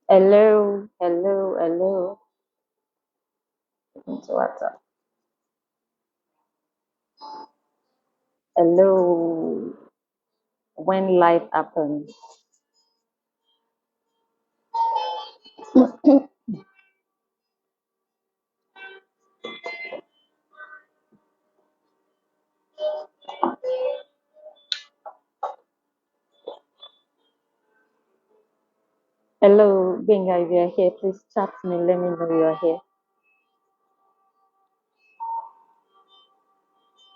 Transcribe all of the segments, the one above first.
Hello, hello, hello. So what's up? Hello. When life happens. Hello, Benga, if you're here, please chat me. Let me know you're here.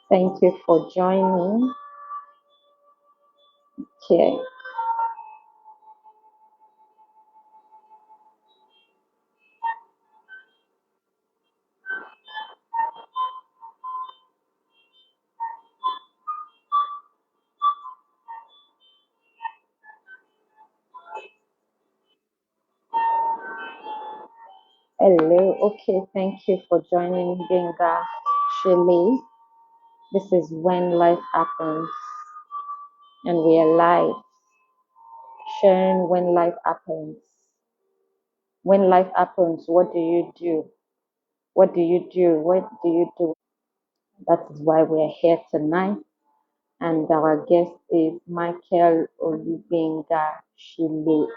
Thank you for joining. Okay. Hello. Okay. Thank you for joining, Benga. Shirley. This is when life happens, and we are live sharing when life happens. When life happens, what do you do? What do you do? What do you do? That is why we're here tonight. And our guest is Michael Olubenga Shile.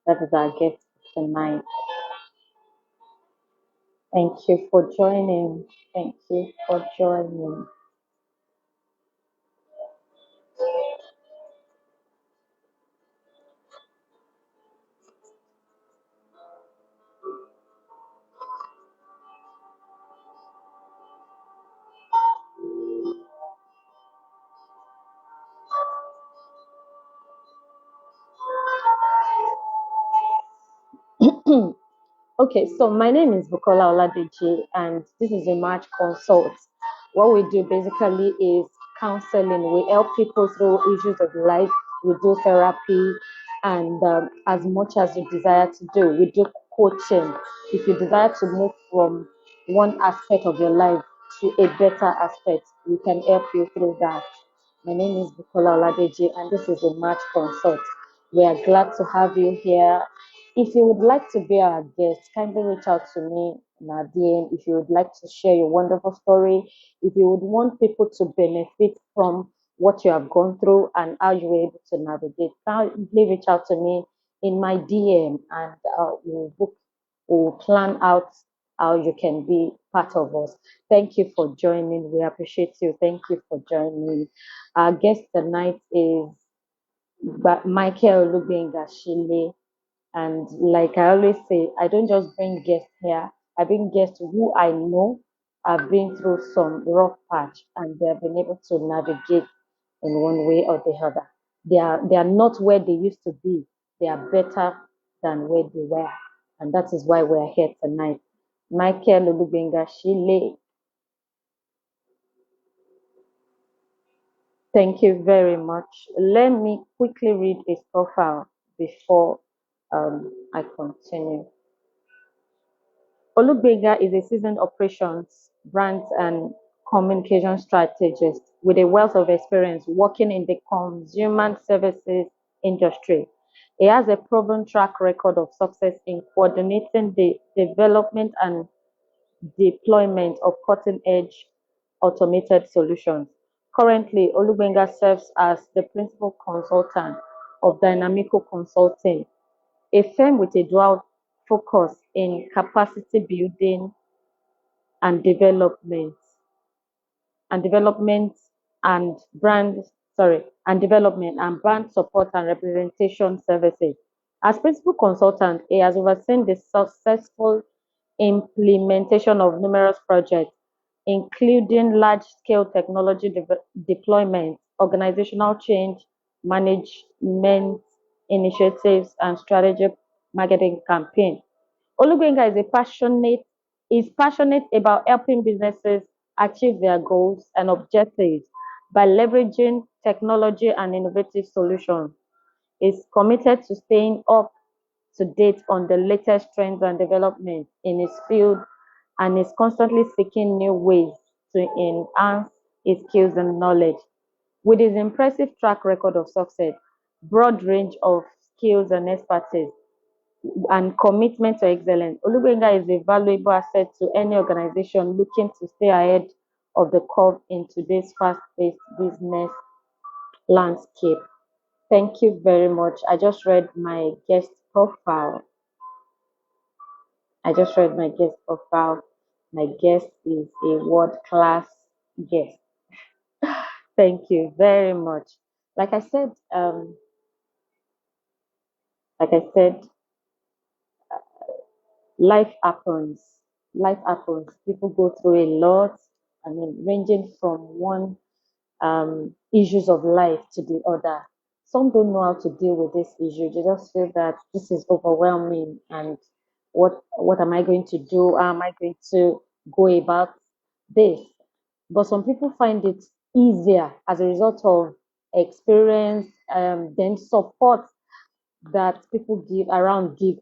That is our guest tonight. Thank you for joining. Thank you for joining. Okay, so my name is Bukola Oladeji, and this is a March Consult. What we do basically is counseling. We help people through issues of life. We do therapy, and as much as you desire to do, we do coaching. If you desire to move from one aspect of your life to a better aspect, we can help you through that. My name is Bukola Oladeji, and this is a March Consult. We are glad to have you here. If you would like to be our guest, kindly reach out to me in our DM. If you would like to share your wonderful story, if you would want people to benefit from what you have gone through and how you were able to navigate, kindly reach out to me in my DM, and we'll plan out how you can be part of us. Thank you for joining. We appreciate you. Thank you for joining. Our guest tonight is Michael Olubenga Shile. And like I always say, I don't just bring guests here. I bring guests who I know have been through some rough patch and they have been able to navigate in one way or the other. They are not where they used to be. They are better than where they were. And that is why we're here tonight. Michael Olubenga Shile, thank you very much. Let me quickly read his profile before I continue. Olugbega is a seasoned operations, brands, and communication strategist with a wealth of experience working in the consumer services industry. He has a proven track record of success in coordinating the development and deployment of cutting-edge automated solutions. Currently, Olugbega serves as the principal consultant of Dynamico Consulting, a firm with a dual focus in capacity building and development and brand and development and brand support and representation services. As principal consultant, he has overseen the successful implementation of numerous projects, including large-scale technology deployment, organizational change, management initiatives, and strategic marketing campaigns. Olubenga is passionate about helping businesses achieve their goals and objectives by leveraging technology and innovative solutions. Is committed to staying up to date on the latest trends and developments in his field and is constantly seeking new ways to enhance his skills and knowledge. With his impressive track record of success, broad range of skills and expertise, and commitment to excellence. Olubenga is a valuable asset to any organization looking to stay ahead of the curve in today's fast-paced business landscape. Thank you very much. I just read my guest profile. I just read my guest profile. My guest is a world-class guest. Thank you very much. Like I said, um, like I said, life happens. Life happens. People go through a lot. I mean, ranging from one issues of life to the other. Some don't know how to deal with this issue. They just feel that this is overwhelming, and what am I going to do? How am I going to go about this? But some people find it easier as a result of experience, then support that people give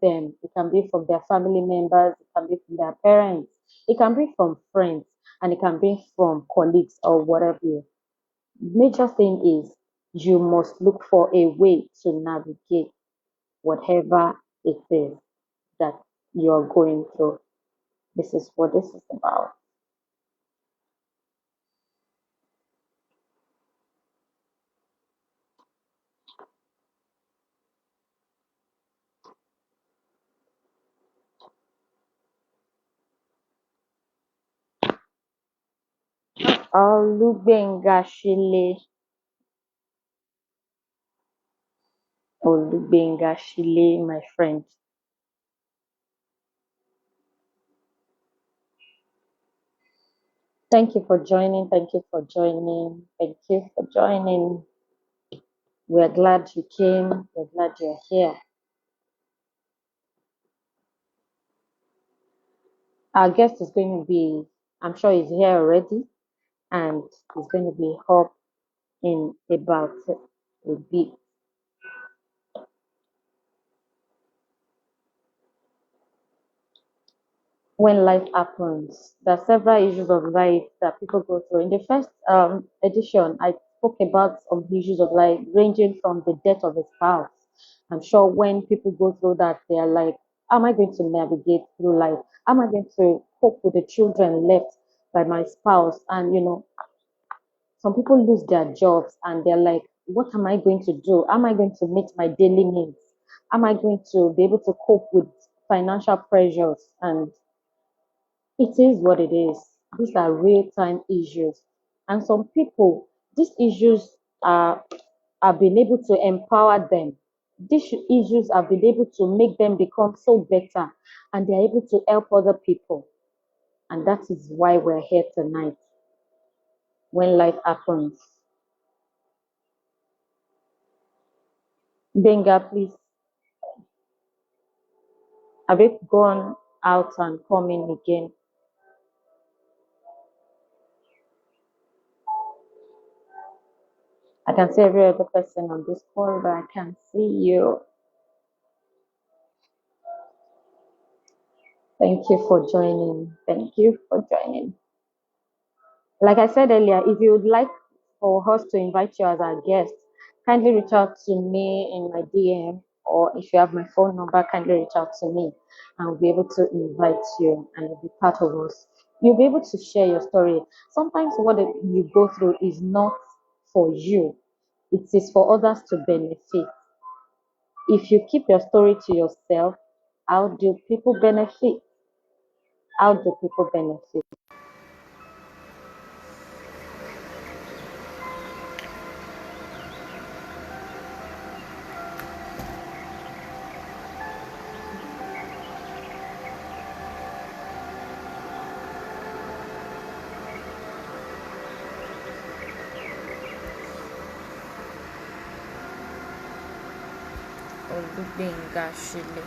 them. It can be from their family members, it can be from their parents, it can be from friends, and it can be from colleagues or whatever. Major thing is you must look for a way to navigate whatever it is that you're going through. This is what this is about. Olubengashile, Olubengashile, my friend. Thank you for joining. Thank you for joining. Thank you for joining. We're glad you came. We're glad you're here. Our guest is going to be, I'm sure he's here already, and he's going to be up in about a bit. When life happens, there are several issues of life that people go through. In the first edition, I spoke about some issues of life ranging from the death of a spouse. I'm sure when people go through that, they are like, how am I going to navigate through life? How am I going to cope with the children left by my spouse? And, some people lose their jobs and they're like, what am I going to do? Am I going to meet my daily needs? Am I going to be able to cope with financial pressures? And it is what it is. These are real time issues. And some people, these issues are have been able to empower them. These issues have been able to make them become so better and they're able to help other people. And that is why we're here tonight when life happens. Benga, please, have you gone out and come in again? I can see every other person on this call, but I can't see you. Thank you for joining. Thank you for joining. Like I said earlier, if you would like for us to invite you as our guest, kindly reach out to me in my DM, or if you have my phone number, kindly reach out to me and we'll be able to invite you and you'll be part of us. You'll be able to share your story. Sometimes what you go through is not for you, it is for others to benefit. If you keep your story to yourself, how do people benefit? How do people benefit? Olubengashile.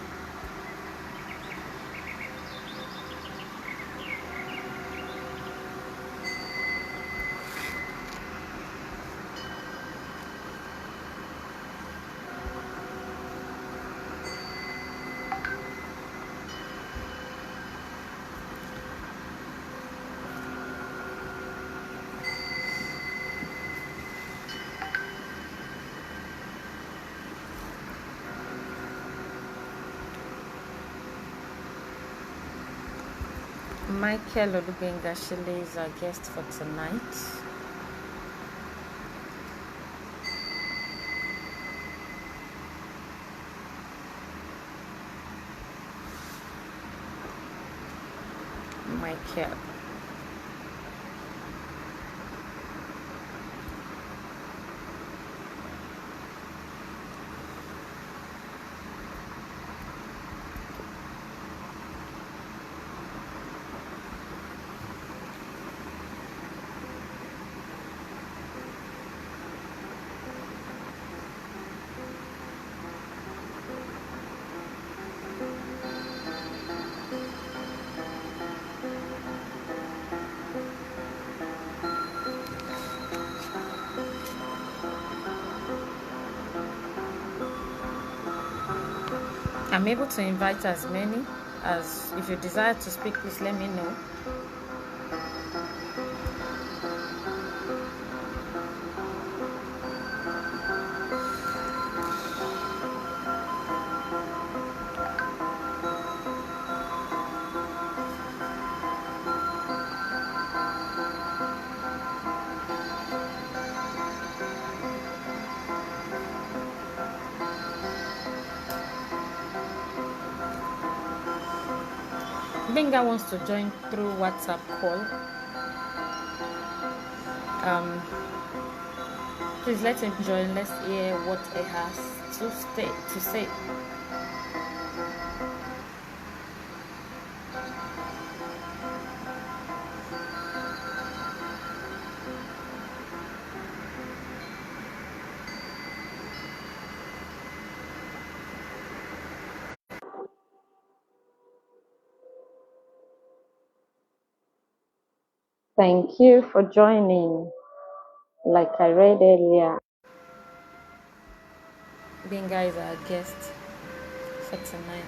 Michael Olubengashile is our guest for tonight. Michael. I'm able to invite as many as if you desire to speak, please let me know. Benga wants to join through WhatsApp call. Please let him join. Let's hear what he has to say. Thank you for joining. Like I read earlier, Benga is our guest for tonight.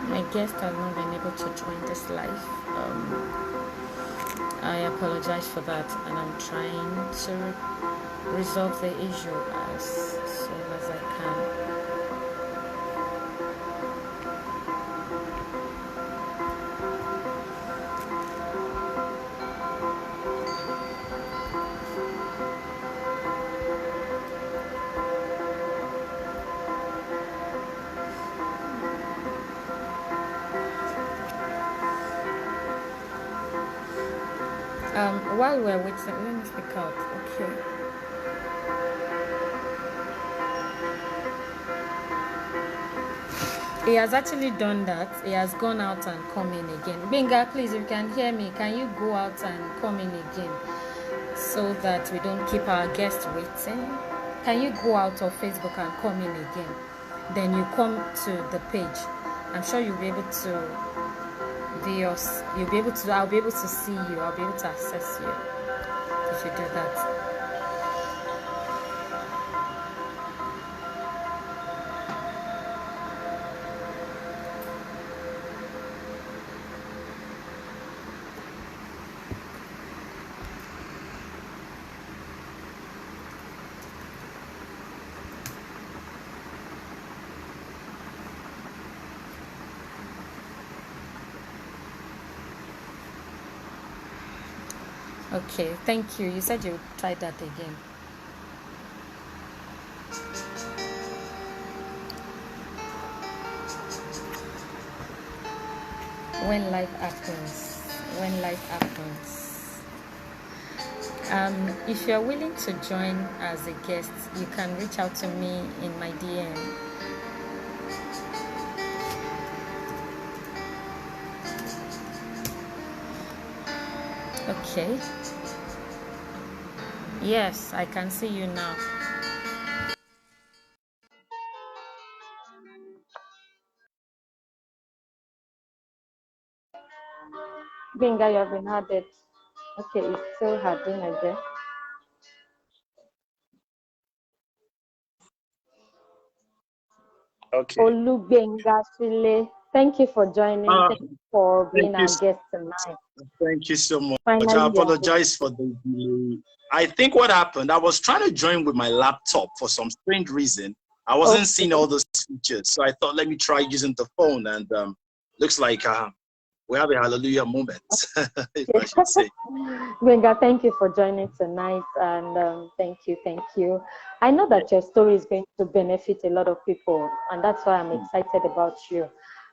My guest has not been able to join this live. I apologize for that, and I'm trying to resolve the issue as soon as I can. While we're waiting, let me speak out. Okay. He has actually done that. He has gone out and come in again. Benga, please, if you can hear me, can you go out and come in again so that we don't keep our guests waiting? Can you go out of Facebook and come in again? Then you come to the page. I'm sure you'll be able to view us. You'll be able to. I'll be able to see you. I'll be able to access you if you do that. Okay, thank you. You said you would try that again. When life happens. When life happens. If you're willing to join as a guest, you can reach out to me in my DM. Okay. Yes, I can see you now. Benga, you have been added. Okay, it's still happening again. Okay. Olubenga Shile, thank you for joining. Thank you for Thank being you. our guest tonight. Thank you so much. I Finally, you are here. apologize for the delay. I think what happened, I was trying to join with my laptop for some strange reason. I wasn't Okay. seeing all those features. So I thought, let me try using the phone. And looks like we have a hallelujah moment, if I should say. Benga, thank you for joining tonight, and thank you, thank you. I know that your story is going to benefit a lot of people, and that's why I'm excited about you.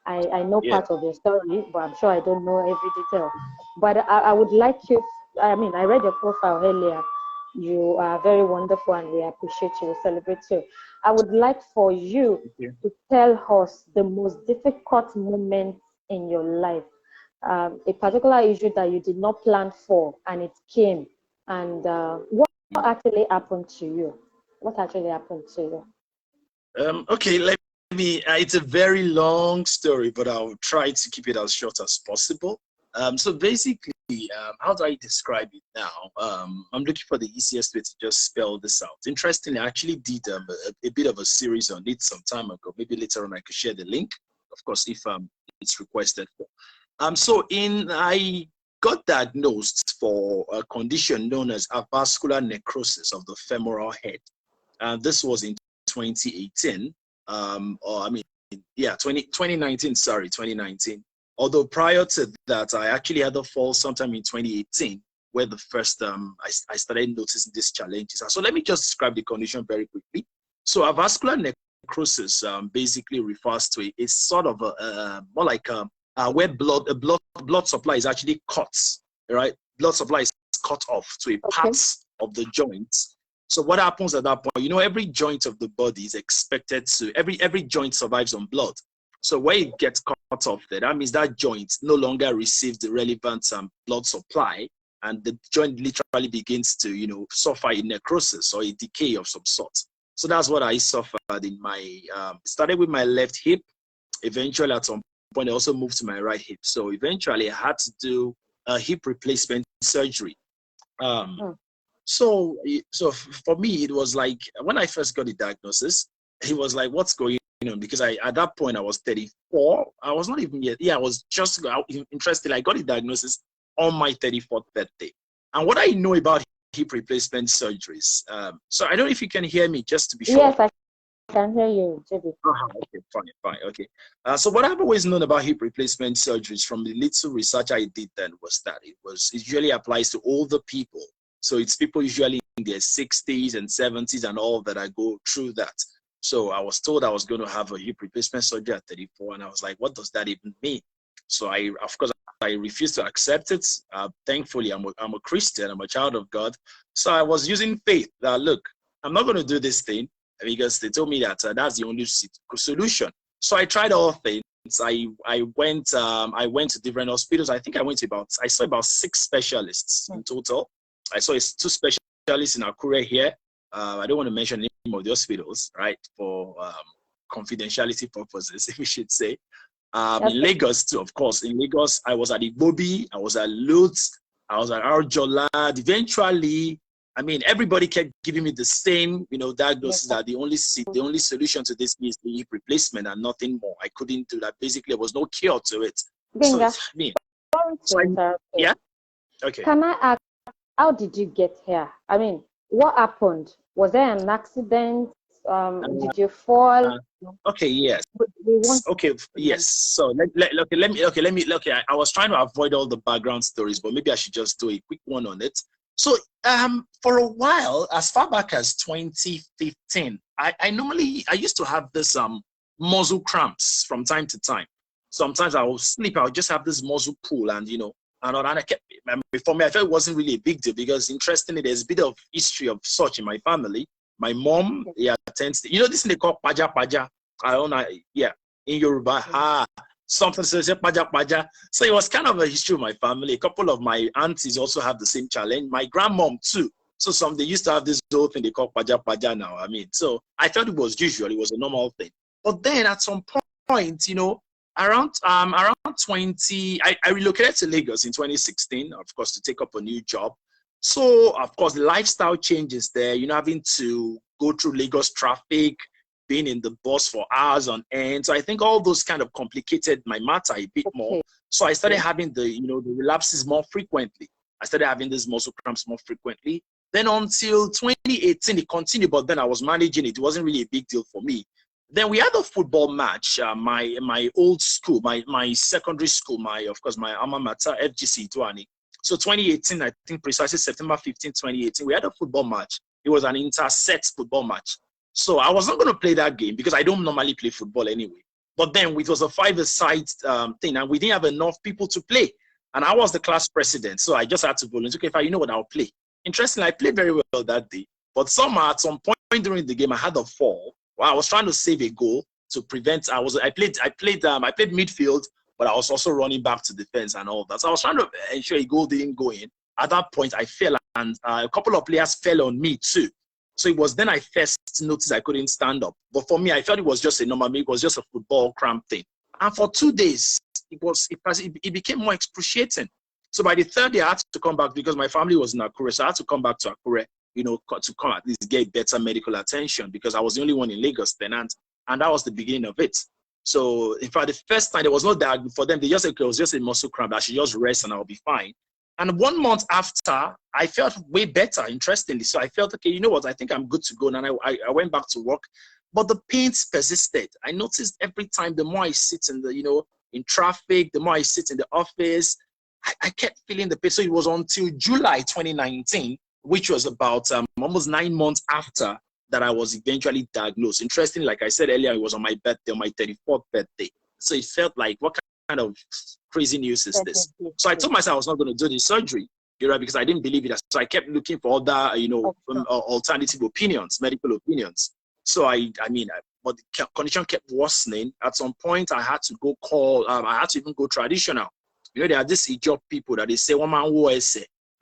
I know Yeah. part of your story, but I'm sure I don't know every detail. But I would like you, I mean, I read your profile earlier. You are very wonderful, and we appreciate you, we celebrate you. I would like for you Okay. to tell us the most difficult moment in your life, a particular issue that you did not plan for and it came, and what actually happened to you? What actually happened to you? Okay, let me, it's a very long story, but I'll try to keep it as short as possible. So basically, how do I describe it now? I'm looking for the easiest way to just spell this out. Interestingly, I actually did a bit of a series on it some time ago. Maybe later on I could share the link, of course, if it's requested for. I got diagnosed for a condition known as avascular necrosis of the femoral head. This was in 2018, or I mean, yeah, 2019, sorry, 2019. Although prior to that, I actually had a fall sometime in 2018, where the first, I started noticing these challenges. So let me just describe the condition very quickly. So avascular necrosis basically refers to it's sort of more like where blood supply is actually cut, right? Blood supply is cut off to a Okay. part of the joints. So what happens at that point? You know, every joint of the body is expected to, every joint survives on blood. So when it gets cut off there, that means that joint no longer receives the relevant blood supply, and the joint literally begins to, you know, suffer a necrosis or a decay of some sort. So that's what I suffered in my, started with my left hip. Eventually at some point, I also moved to my right hip. So eventually I had to do a hip replacement surgery. Um, Mm. so for me, it was like when I first got the diagnosis, it was like, what's going on? Because at that point I was 34. I was not even yet. Yeah, I was just interested. I got the diagnosis on my 34th birthday. And what I know about hip replacement surgeries. So I don't know if you can hear me, just to be sure. Yes, I can hear you, JB. Okay, fine, okay. So what I've always known about hip replacement surgeries from the little research I did then was that it usually applies to older people. So it's people usually in their 60s and 70s and all that I go through that. So I was told I was going to have a hip replacement surgery at 34, and I was like, what does that even mean? So of course, I refused to accept it. Thankfully, I'm a Christian, I'm a child of God. So I was using faith that, look, I'm not going to do this thing because they told me that that's the only solution. So I tried all things. I went to different hospitals. I think I saw about 6 specialists in total. I saw 2 specialists in Akure here. I don't want to mention the name of the hospitals, right, for confidentiality purposes, if we should say. Okay. In Lagos too, of course. In Lagos, I was at Igbobi, I was at Lutz, I was at Arjolad. Eventually, I mean, everybody kept giving me the same, you know, diagnosis that the only solution to this is the hip replacement and nothing more. I couldn't do that. Basically, there was no cure to it. So Benga, it's me. sorry to interrupt you. Yeah. Okay. Can I ask, how did you get here? I mean, what happened? Was there an accident? Did you fall? Okay. Yes. We want Okay. Yes. So I was trying to avoid all the background stories, but maybe I should just do a quick one on it. So for a while, as far back as 2015, I used to have this muscle cramps from time to time. Sometimes I will sleep, I would just have this muscle pull, and you know, and I kept, for me, I felt it wasn't really a big deal because interestingly, there's a bit of history of such in my family. My mom, yeah, tends to, you know, this thing they call paja paja. I don't know, yeah, in Yoruba, something says paja paja. So it was kind of a history of my family. A couple of my aunties also have the same challenge. My grandmom too. So they used to have this whole thing they call paja paja now. I mean, so I thought it was usual, it was a normal thing. But then at some point, you know, Around 20, I relocated to Lagos in 2016, of course, to take up a new job. So, of course, lifestyle changes there, having to go through Lagos traffic, being in the bus for hours on end. So I think all those kind of complicated my matter a bit more. Okay. So I started having the relapses more frequently. I started having these muscle cramps more frequently. Then until 2018, it continued, but then I was managing it. It wasn't really a big deal for me. Then we had a football match. My old school, my secondary school, of course my alma mater, FGC Ituani. So 2018, I think precisely September 15, 2018, we had a football match. It was an inter-set football match. So I was not going to play that game because I don't normally play football anyway. But then it was a five-a-side thing, and we didn't have enough people to play. And I was the class president, so I just had to volunteer. Okay, you know what, I'll play. Interestingly, I played very well that day. But somehow, at some point during the game, I had a fall. Well, I was trying to save a goal to prevent. I played midfield, but I was also running back to defense and all that. So I was trying to ensure a goal didn't go in. At that point, I fell, and a couple of players fell on me too. So it was then I first noticed I couldn't stand up. But for me, I thought it was just it was just a football cramp thing. And for 2 days, it became more excruciating. So by the third day, I had to come back because my family was in Akure. So I had to come back to Akure, to come at least get better medical attention because I was the only one in Lagos then. And that was the beginning of it. So in fact, the first time there was no diagnosis for them. They just said, okay, it was just a muscle cramp. I should just rest and I'll be fine. And 1 month after, I felt way better, interestingly. So I felt, okay, you know what, I think I'm good to go. And I went back to work. But the pains persisted. I noticed every time, the more I sit in traffic, the more I sit in the office, I kept feeling the pain. So it was until July 2019, which was about almost 9 months after that I was eventually diagnosed. Interestingly, like I said earlier, it was on my birthday, on my 34th birthday. So it felt like, what kind of crazy news is this? So I told myself I was not going to do the surgery, because I didn't believe it. So I kept looking for other, alternative opinions, medical opinions. So but the condition kept worsening. At some point, I had to go I had to even go traditional. There are these Ijaw people that they say,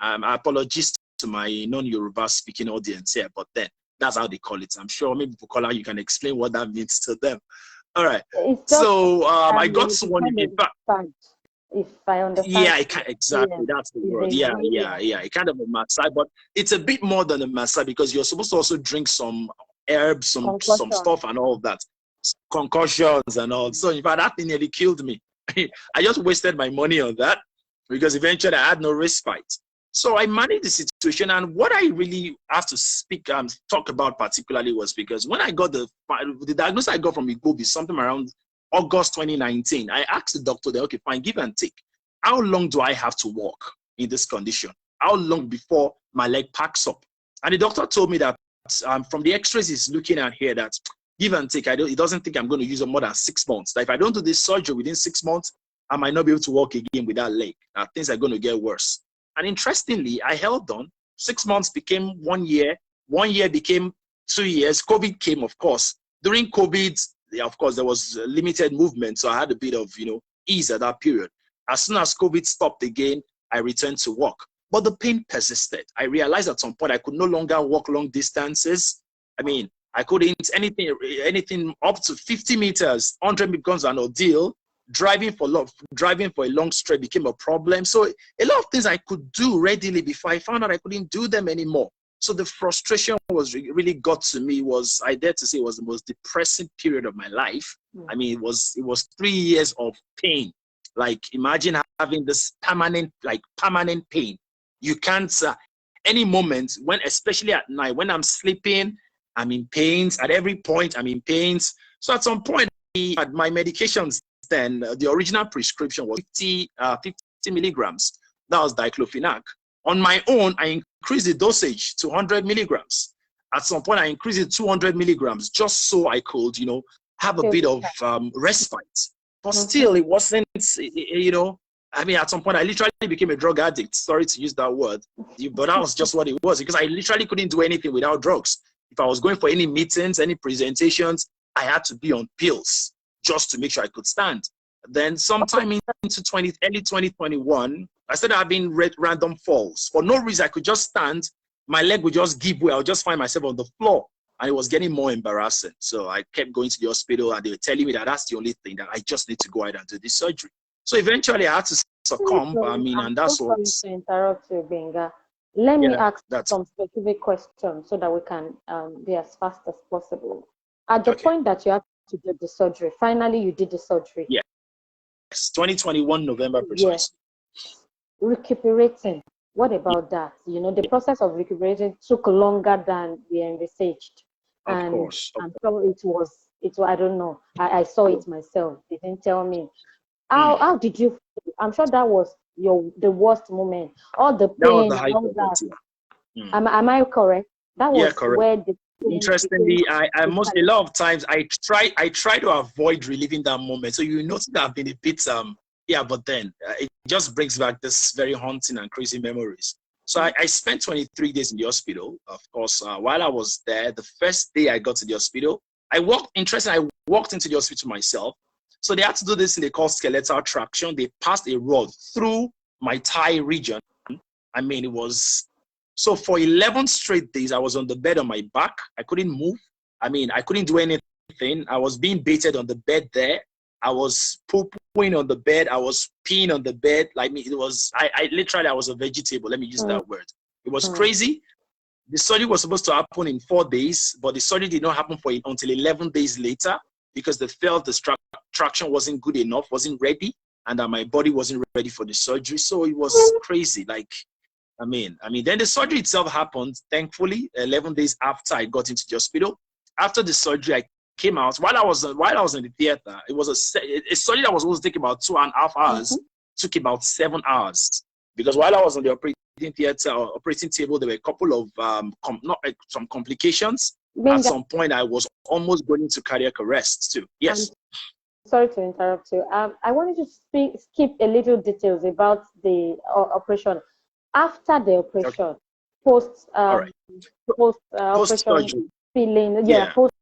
apologies to my non-Yoruba speaking audience here, but then that's how they call it. I'm sure maybe Bukola, you can explain what that means to them. All right. So I got someone in fact. If I understand. Yeah, exactly. Yeah. That's the word. Yeah. It kind of a massage, but it's a bit more than a massage because you're supposed to also drink some herbs, some stuff and all that, concussions and all. So in fact, that thing nearly killed me. I just wasted my money on that because eventually I had no respite. So I managed the situation, and what I really have to talk about particularly was because when I got the diagnosis I got from Igbobi, something around August 2019, I asked the doctor, okay, fine, give and take. How long do I have to walk in this condition? How long before my leg packs up? And the doctor told me that from the x-rays he's looking at here, that give and take, he doesn't think I'm going to use it more than 6 months. That if I don't do this surgery within 6 months, I might not be able to walk again with that leg. Things are going to get worse. And interestingly, I held on. 6 months became 1 year. 1 year became 2 years. COVID came, of course. During COVID, of course, there was limited movement. So I had a bit of, ease at that period. As soon as COVID stopped again, I returned to work. But the pain persisted. I realized at some point I could no longer walk long distances. I couldn't, anything up to 50 meters, 100 becomes an ordeal. Driving for a long stretch became a problem. So a lot of things I could do readily before I found out I couldn't do them anymore. So the frustration really got to me. I dare to say, it was the most depressing period of my life. It was 3 years of pain. Like, imagine having this permanent pain. You can't, any moment, especially at night, when I'm sleeping, I'm in pains. At every point, I'm in pains. So at some point, my medications, then the original prescription was 50 milligrams. That was diclofenac. On my own, I increased the dosage to 100 milligrams. At some point, I increased it to 200 milligrams just so I could, have a bit of respite. But still, it wasn't, at some point, I literally became a drug addict. Sorry to use that word, but that was just what it was, because I literally couldn't do anything without drugs. If I was going for any meetings, any presentations, I had to be on pills just to make sure I could stand. Then sometime into early 2021, I started having random falls. For no reason, I could just stand. My leg would just give way. I would just find myself on the floor. and it was getting more embarrassing. So I kept going to the hospital, and they were telling me that that's the only thing, that I just need to go ahead and do this surgery. So eventually I had to succumb. I mean, I'm and so that's what, sorry to interrupt you, Benga. Let me yeah, ask that's some specific questions so that we can be as fast as possible. At the okay. point that you have to do the surgery, finally you did the surgery. Yes, 2021 November Yes. precisely. Recuperating. What Yeah, about that? You know, the process of recuperating took longer than we envisaged. of And course. I'm sure I don't know. I saw it myself. They didn't tell me. Mm. How did you feel? I'm sure that was the worst moment. All the That was the pain and height all of it. that. Yeah. Mm. Am I correct? That Yeah, was correct. where the pain became Interestingly, I must a physically. lot of times I try to avoid reliving that moment. So you notice that I've been a bit yeah, but then it just brings back this very haunting and crazy memories. So I spent 23 days in the hospital. Of course, while I was there, the first day I got to the hospital, I walked into the hospital myself. So they had to do this thing they call skeletal traction. They passed a rod through my thigh region. I mean, it was so for 11 straight days, I was on the bed on my back. I couldn't move. I mean, I couldn't do anything. I was being baited on the bed there. I was pooping on the bed. I was peeing on the bed. Like me, it was, I literally, I was a vegetable. Let me use Mm, that word. It was mm, crazy. The surgery was supposed to happen in 4 days, but the surgery did not happen until 11 days later because they felt the traction wasn't good enough, wasn't ready, and that my body wasn't ready for the surgery. So it was crazy. Like, then the surgery itself happened, thankfully, 11 days after I got into the hospital. After the surgery, I came out. While I was in the theater, it was a surgery that was supposed to take about 2.5 hours, mhm. took about 7 hours. Because while I was on the operating theater or operating table, there were a couple of some complications. At Benga, some point, I was almost going into cardiac arrest too. I'm Yes. sorry to interrupt you. I wanted to skip a little details about the operation. After the Okay. operation, post All right. Post operation surgery. feeling, yeah, Yeah. post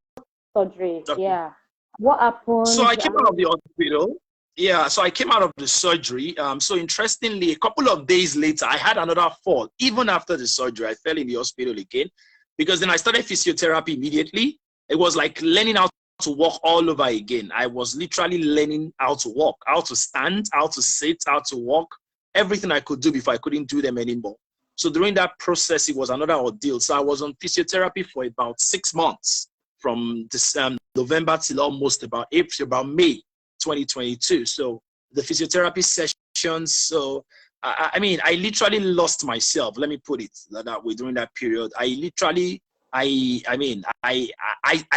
surgery, Okay. yeah. What So happened? I came out of the hospital. Yeah, so I came out of the surgery. So interestingly, a couple of days later, I had another fall. Even after the surgery, I fell in the hospital again because then I started physiotherapy immediately. It was like learning how to walk all over again. I was literally learning how to walk, how to stand, how to sit, how to walk, everything I could do before I couldn't do them anymore. So during that process, it was another ordeal. So I was on physiotherapy for about 6 months from this November till almost about April, about May 2022. So the physiotherapy sessions. So I literally lost myself. Let me put it that way. During that period, I literally, I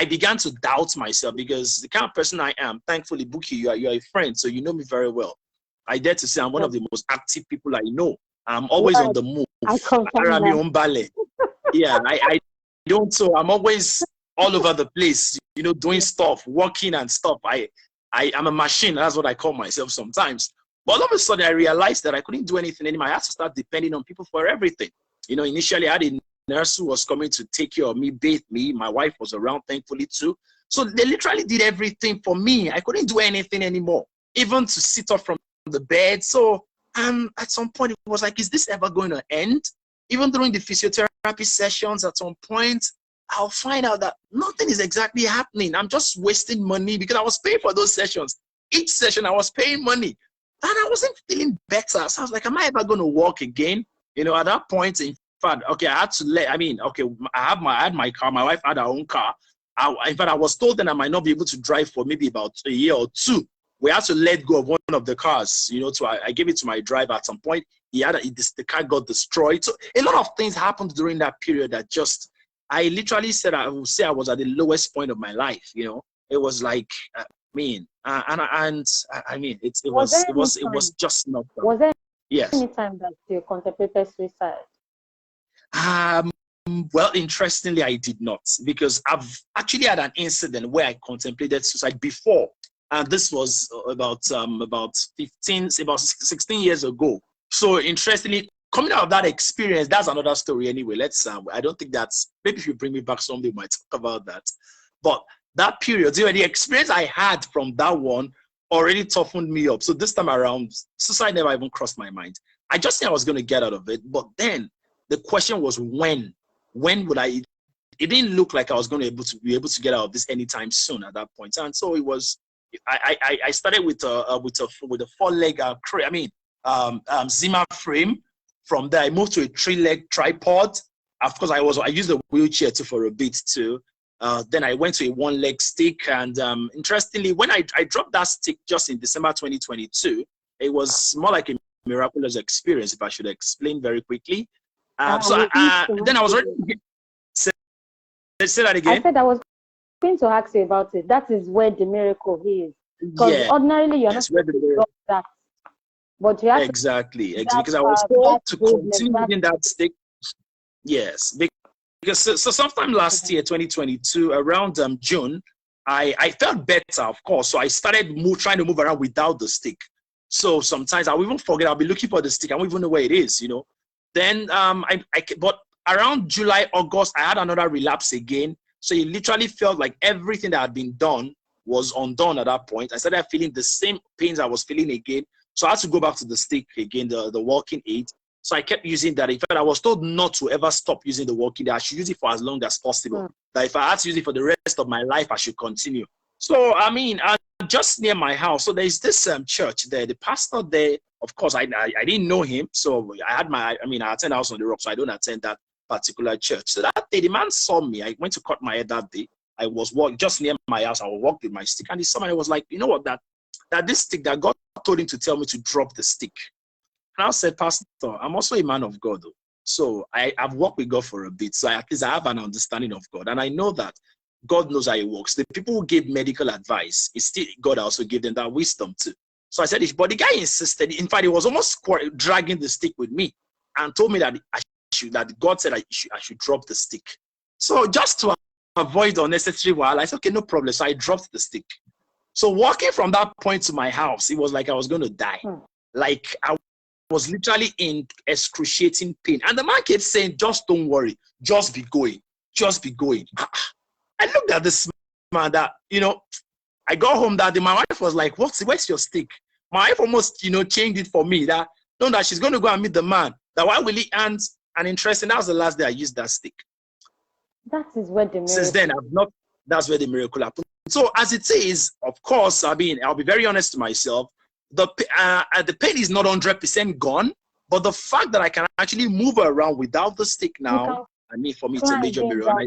began to doubt myself because the kind of person I am. Thankfully, Buki, you are a friend, so you know me very well. I dare to say I'm one of the most active people I know. I'm always on What? the move. I confirm Arami that. Ombale. Yeah, I don't. So I'm always all over the place, doing Yeah. stuff, working and stuff. I am a machine. That's what I call myself sometimes. But all of a sudden, I realized that I couldn't do anything anymore. I had to start depending on people for everything. Initially, I had a nurse who was coming to take care of me, bathe me. My wife was around, thankfully, too. So they literally did everything for me. I couldn't do anything anymore, even to sit up from the bed. So at some point, it was like, is this ever going to end? Even during the physiotherapy sessions, at some point, I'll find out that nothing is exactly happening. I'm just wasting money because I was paying for those sessions. Each session, I was paying money. And I wasn't feeling better. So I was like, am I ever going to walk again? At that point, in fact, okay, I had to okay, I had my car. My wife had her own car. In fact, I was told that I might not be able to drive for maybe about a year or two. We had to let go of one of the cars, so I gave it to my driver at some point. The car got destroyed. So a lot of things happened during that period that just, I literally said, I would say I was at the lowest point of my life. It was like, Was there any it was time? just not done. Was there Yes. any time that you contemplated suicide? Um, well, interestingly, I did not, because I've actually had an incident where I contemplated suicide before, and this was about 16 years ago. So interestingly, coming out of that experience, that's another story anyway. I don't think that's, maybe if you bring me back someday, we might talk about that. But that period, the experience I had from that one already toughened me up. So this time around, suicide never even crossed my mind. I just think I was going to get out of it. But then the question was when? When would I it didn't look like I was going to be able to get out of this anytime soon at that point. And so it was. I started with a 4-leg Zimmer frame. From there, I moved to a 3-leg tripod. Of course, I used the wheelchair too for a bit too. Then I went to a 1-leg stick, and interestingly, when I dropped that stick just in December 2022, it was more like a miraculous experience, if I should explain very quickly. Then I was ready to say that again. I said I was going to ask you about it. That is where the miracle is. Because ordinarily you're not supposed to drop that. But you have exactly, because I was told to continue using that stick. Yes, because so sometime last year, 2022, around June, I felt better, of course. So I started trying to move around without the stick. So sometimes I'll even forget. I'll be looking for the stick. I won't even know where it is, you know. Then but around July, August, I had another relapse again. So it literally felt like everything that had been done was undone at that point. I started feeling the same pains I was feeling again. So I had to go back to the stick again, the walking aid. So I kept using that. In fact, I was told not to ever stop using the walking aid. I should use it for as long as possible. That if I had to use it for the rest of my life, I should continue. So, I mean, just near my house, so there's this church there. The pastor there, of course, I didn't know him. So I attend House on the Rock, so I don't attend that particular church. So that day, the man saw me. I went to cut my hair that day. I was walking just near my house. I walked with my stick. And somebody was like, you know what, that this stick, that God told him to tell me to drop the stick. And I said, Pastor, I'm also a man of God, though. So I've worked with God for a bit. So at least I have an understanding of God. And I know that God knows how it works. The people who give medical advice, it's still God also gave them that wisdom too. So I said, but the guy insisted. In fact, he was almost dragging the stick with me and told me that God said I should drop the stick. So just to avoid unnecessary while I said, okay, no problem. So I dropped the stick. So walking from that point to my house, it was like I was going to die. Like I was literally in excruciating pain. And the man kept saying, just don't worry. Just be going. Just be going. I looked at this man that, you know, I got home that day. My wife was like, where's your stick? My wife almost, you know, changed it for me. That knowing that she's going to go and meet the man. That why will he earn an interest? And that was the last day I used that stick. That is where the miracle. Since then, that's where the miracle happened. So as it is, of course, I mean, I'll be very honest to myself. The pain is not 100% gone, but the fact that I can actually move around without the stick now, I mean, for me, it's a major miracle.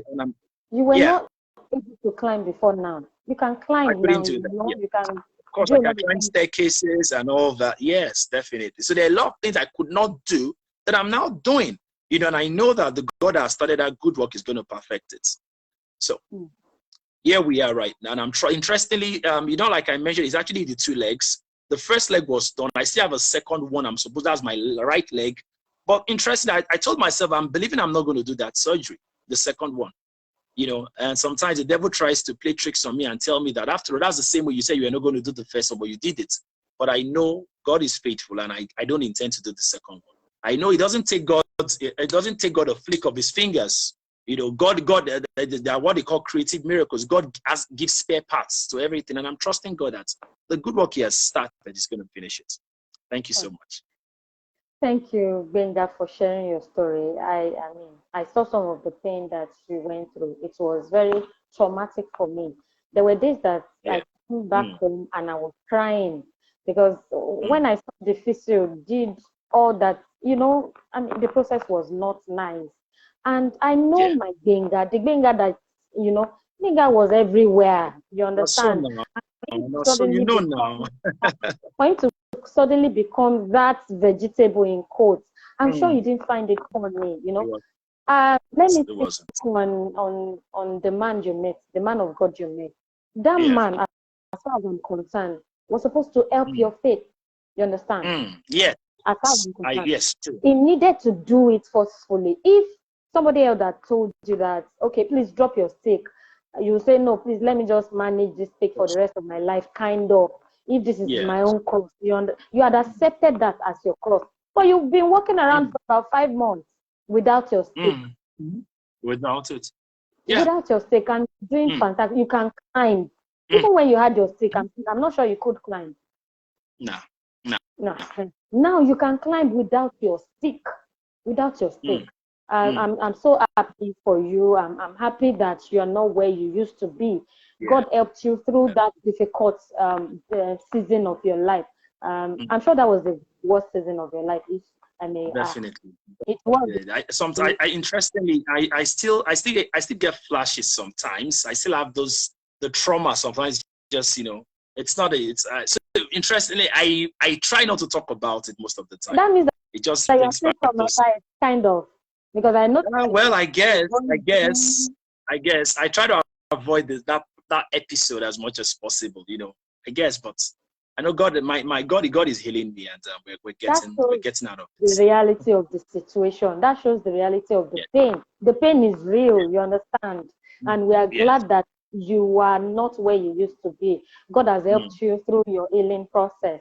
You were not able to climb before now. You can climb now. You can. Of course, I can climb staircases and all that. Yes, definitely. So there are a lot of things I could not do that I'm now doing. You know, and I know that the God that started that good work is going to perfect it. So here we are right now. And interestingly, you know, like I mentioned, it's actually the 2 legs. The first leg was done. I still have a second one. That's my right leg. But interestingly, I told myself, I'm believing I'm not going to do that surgery, the second one. You know, and sometimes the devil tries to play tricks on me and tell me that after all, that's the same way you say you are not going to do the first one, but you did it. But I know God is faithful, and I don't intend to do the second one. I know it doesn't take God a flick of his fingers. You know, God, they're what they call creative miracles. God gives spare parts to everything, and I'm trusting God that the good work he has started is going to finish it. Thank you so much. Thank you, Benga, for sharing your story. I mean, I saw some of the pain that you went through. It was very traumatic for me. There were days that I came back home and I was crying because when I saw the physio did all that, you know, I mean, the process was not nice. And I know my Benga, the Benga that, you know, Benga was everywhere. You understand? So you know now. For him to suddenly become that vegetable in quotes, I'm sure you didn't find it funny, you know. Let me speak on the man you met, the man of God you met. That man, as far as I'm concerned, was supposed to help your faith. You understand? Yeah. As far as I'm concerned, yes, true. He needed to do it forcefully. If somebody else that told you that, okay, please drop your stick, you say, no, please let me just manage this stick for the rest of my life, kind of. If this is my own cross, you had accepted that as your cross. But you've been walking around for about 5 months without your stick. Without it. Without your stick and doing fantastic. You can climb. Even when you had your stick, I'm not sure you could climb. No. Now you can climb without your stick. Without your stick. I'm so happy for you. I'm happy that you are not where you used to be. Yeah. God helped you through that difficult season of your life. I'm sure that was the worst season of your life. If I may, Definitely. it was. Yeah, I interestingly, I still get flashes sometimes. I still have the trauma sometimes. Just it's not a. It's so interestingly, I try not to talk about it most of the time. That means It just that you're brings still back those. traumatized, kind of, because I know. Well, I guess I try to avoid that episode as much as possible. I guess, but I know God is healing me, and That we're shows getting out of the it. reality of the situation. That shows the reality of the Yeah, pain. The pain is yeah, real, you understand? And we are yes, glad that you are not where you used to be. God has mm, helped you through your healing process,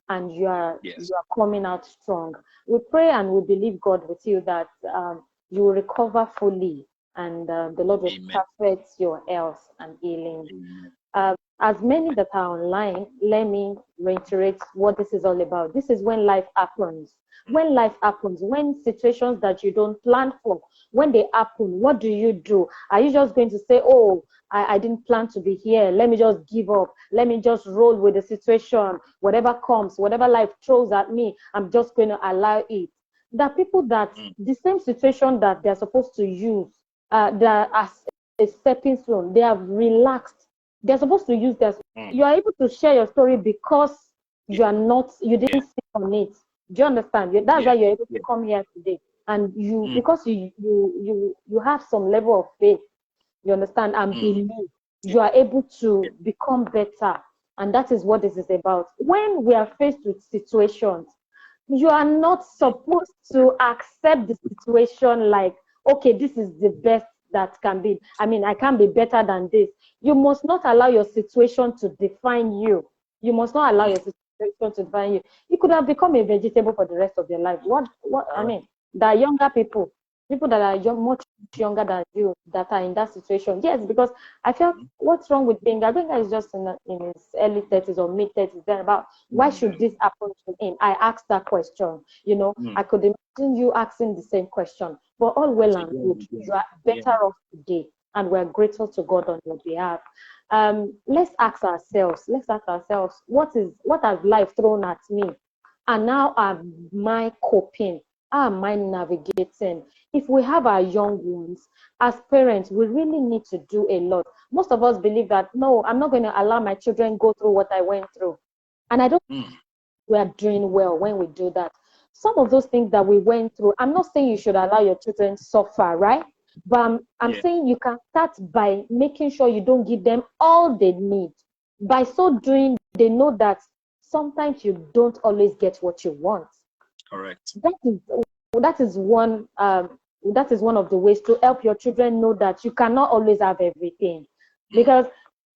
and you yes, are coming out strong. We pray and we believe God with you that you will recover fully, and the Lord will Amen, perfect your health and healing. Amen. As many that are online, let me reiterate what this is all about. This is when life happens. When life happens, when situations that you don't plan for, when they happen, what do you do? Are you just going to say, oh, I didn't plan to be here. Let me just give up. Let me just roll with the situation. Whatever comes, whatever life throws at me, I'm just going to allow it. There are people that Mm, the same situation that they're supposed to use that as a stepping stone, they have relaxed. They're supposed to use this. mm, You are able to share your story because yeah, you yeah, didn't sit on it. Do you understand? That's yeah, why you're able to yeah, come here today. And mm, because you have some level of faith, you understand, and mm, believe, yeah, you are able yeah, to become better. And that is what this is about. When we are faced with situations, you are not mm, supposed to accept the situation like, okay, this is the best that can be. I mean, I can't be better than this. You must not allow your situation to define you. You must not allow mm, your situation to define you. You could have become a vegetable for the rest of your life. What I correct. mean, the younger people that are much younger than you that are in that situation. Yes, because I feel Mm, what's wrong with Benga? Benga is just in his early 30s or mid 30s. Then about why should mm, this happen to him? I asked that question. mm. I could imagine you asking the same question. But all well and Again, good, again. you are Yeah. better off today, and we're grateful to God on your behalf. Let's ask ourselves. What has life thrown at me, and now am I coping? How am I navigating? If we have our young ones, as parents, we really need to do a lot. Most of us believe that no, I'm not going to allow my children go through what I went through, and I don't Mm, we are doing well when we do that. Some of those things that we went through, I'm not saying you should allow your children to suffer, right? But I'm yeah, saying you can start by making sure you don't give them all they need. By so doing, they know that sometimes you don't always get what you want. correct. That is that is one that is one of the ways to help your children know that you cannot always have everything. Mm, Because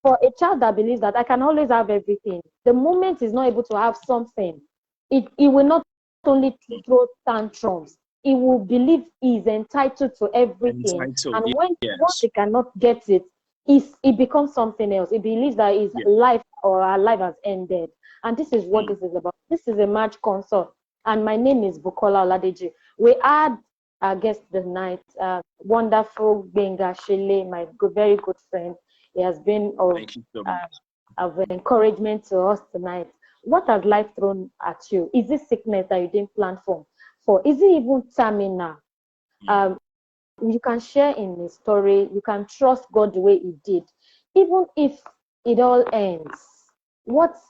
for a child that believes that I can always have everything, the moment he's not able to have something, it will not only mm. throw tantrums, he will believe he is entitled to everything. Entitled. And when once Yes. he cannot get it, it becomes something else. He believes that his Yeah. life or our life has ended. And this is what Mm, this is about. This is a marriage consult. And my name is Bukola Oladeji. We had our guest tonight, wonderful Benga Shile, my very good friend. He has been thank you so uh, much. of encouragement to us tonight. What has life thrown at you? Is it sickness that you didn't plan for? Is it even terminal? Mm, Um, you can share in his story. You can trust God the way He did, even if it all ends. What's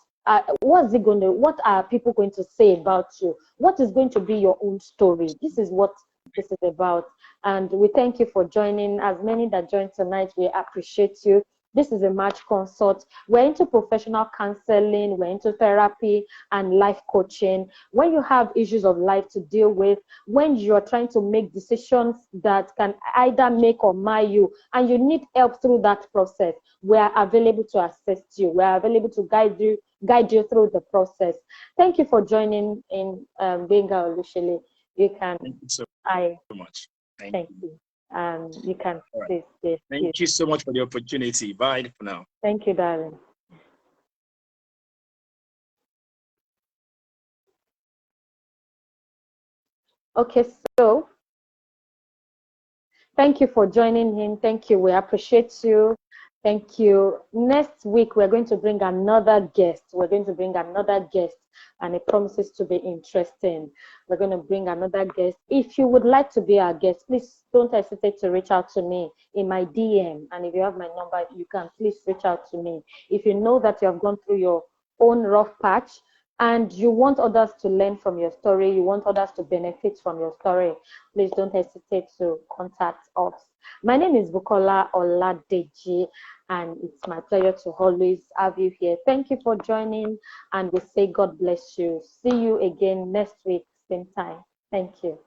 it going to? What are people going to say about you? What is going to be your own story? This is what this is about. And we thank you for joining. As many that joined tonight, we appreciate you. This is a match consult. We're into professional counseling, we're into therapy and life coaching. When you have issues of life to deal with, when you're trying to make decisions that can either make or mar you, and you need help through that process, we are available to assist you. We are available to guide you through the process. Thank you for joining in Benga Olushele. You can thank you so I much. Thank thank you. you. You can All right. stay, stay, stay. Thank you so much for the opportunity. Bye for now. Thank you, darling. Okay, so Thank you for joining in. Thank you. We appreciate you. Thank you. Next week, we're going to bring another guest. And it promises to be interesting. We're going to bring another guest. If you would like to be our guest, please don't hesitate to reach out to me in my DM. And if you have my number, you can please reach out to me. If you know that you have gone through your own rough patch and you want others to learn from your story, you want others to benefit from your story, please don't hesitate to contact us. My name is Bukola Oladeji, and it's my pleasure to always have you here. Thank you for joining, and we say God bless you. See you again next week, same time. Thank you.